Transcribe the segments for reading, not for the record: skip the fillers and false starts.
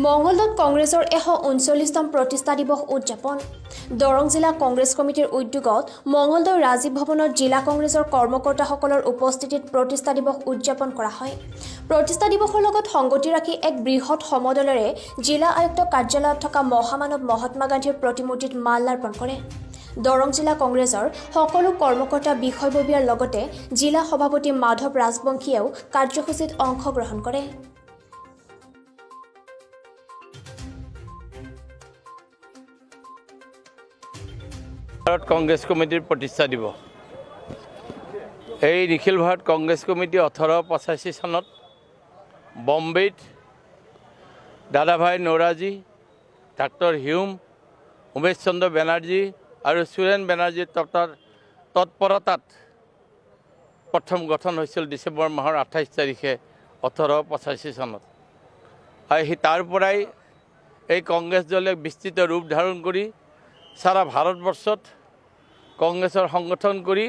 মঙ্গলদৈত কংগ্ৰেছৰ 139তম প্ৰতিষ্ঠা দিৱস উদযাপন দৰং জিলা কংগ্ৰেছ কমিটিৰ উদ্যোগত মঙ্গলদৈ ৰাজীৱ ভৱনত জিলা কংগ্ৰেছৰ কৰ্মকৰ্তাসকলৰ উপস্থিতিত প্ৰতিষ্ঠা দিৱস উদযাপন কৰা হয়। প্ৰতিষ্ঠা দিৱসৰ লগত সংগতি ৰাখি এক বৃহৎ সমদলেৰে জিলা আয়ুক্ত কাৰ্যালয়ত থকা মহামানৱ মহাত্মা গান্ধীৰ প্ৰতিমূৰ্তিত মাল্যাৰ্পণ কৰে। দৰং জিলা কংগ্ৰেছৰ সকলো কৰ্মকৰ্তা বিষয়ববীয়াৰ লগতে জিলা সভাপতি মাধৱ ৰাজবংশীয়েও কাৰ্যসূচীত অংশগ্ৰহণ কৰে। ভাৰত কংগ্ৰেছ কমিটিৰ প্ৰতিষ্ঠা দিৱস এই নিখিল ভাৰত কংগ্ৰেছ কমিটি 1885 চনত বম্বেত দাদাভাই নৌৰাজী, ডাক্তৰ হিউম, উমেশ চন্দ্ৰ বেনাৰ্জী আৰু সুৰেন বেনাৰ্জীৰ তৎপৰতাত প্ৰথম গঠন হৈছিল ডিচেম্বৰ মাহৰ 28 তাৰিখে 1885 চনত। আৰু সেই তাৰ পৰাই এই কংগ্ৰেছ দলে বিস্তৃত ৰূপ ধাৰণ কৰি সাৰা ভাৰতবৰ্ষত কংগ্ৰেছৰ সংগঠন কৰি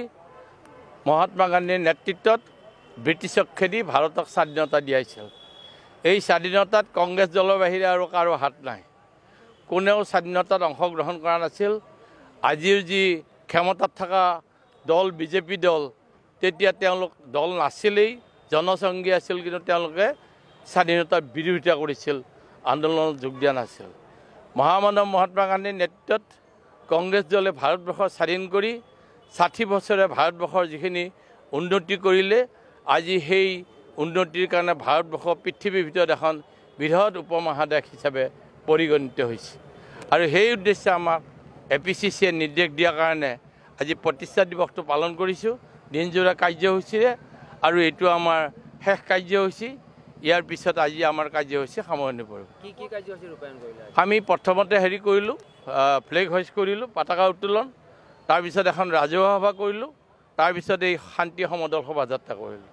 মহাত্মা গান্ধীৰ নেতৃত্বত ব্ৰিটিছক খেদি ভাৰতক স্বাধীনতা দিয়াইছিল। এই স্বাধীনতাত কংগ্ৰেছ দলৰ বাহিৰে আৰু কাৰো হাত নাই, কোনেও স্বাধীনতাত অংশগ্ৰহণ কৰা নাছিল। আজিৰ যি ক্ষমতাত থকা দল বিজেপি দল, তেতিয়া তেওঁলোক দল নাছিলেই, জনসংঘী আছিল, কিন্তু তেওঁলোকে স্বাধীনতাৰ বিৰোধিতা কৰিছিল, আন্দোলনত যোগ দিয়া নাছিল। মহামানৱ মহাত্মা গান্ধীৰ নেতৃত্বত কংগ্ৰেছ দলে ভাৰতবৰ্ষ স্বাধীন কৰি 60 বছৰে ভাৰতবৰ্ষৰ যিখিনি উন্নতি কৰিলে, আজি সেই উন্নতিৰ কাৰণে ভাৰতবৰ্ষ পৃথিৱীৰ ভিতৰত এখন বৃহৎ উপমহাদেশ হিচাপে পৰিগণিত হৈছে। আৰু সেই উদ্দেশ্যে আমাক APCCয়ে নিৰ্দেশ দিয়াৰ কাৰণে আজি প্ৰতিষ্ঠা দিৱসটো পালন কৰিছোঁ দিনজোৰা কাৰ্যসূচীৰে। আৰু এইটো আমাৰ শেষ কাৰ্যসূচী। ইয়াৰ পিছত আজি আমাৰ কাৰ্যসূচী সামৰণি পৰিব। কি কাৰ্যসূচী ৰূপায়ণ কৰিলে? আমি প্ৰথমতে কৰিলোঁ, ফ্লেগ হোইষ্ট কৰিলোঁ, পতাকা উত্তোলন, তাৰপিছত এখন ৰাজহুৱা সভা কৰিলোঁ, তাৰপিছত এই শান্তি সমদল শোভাযাত্ৰা কৰিলোঁ।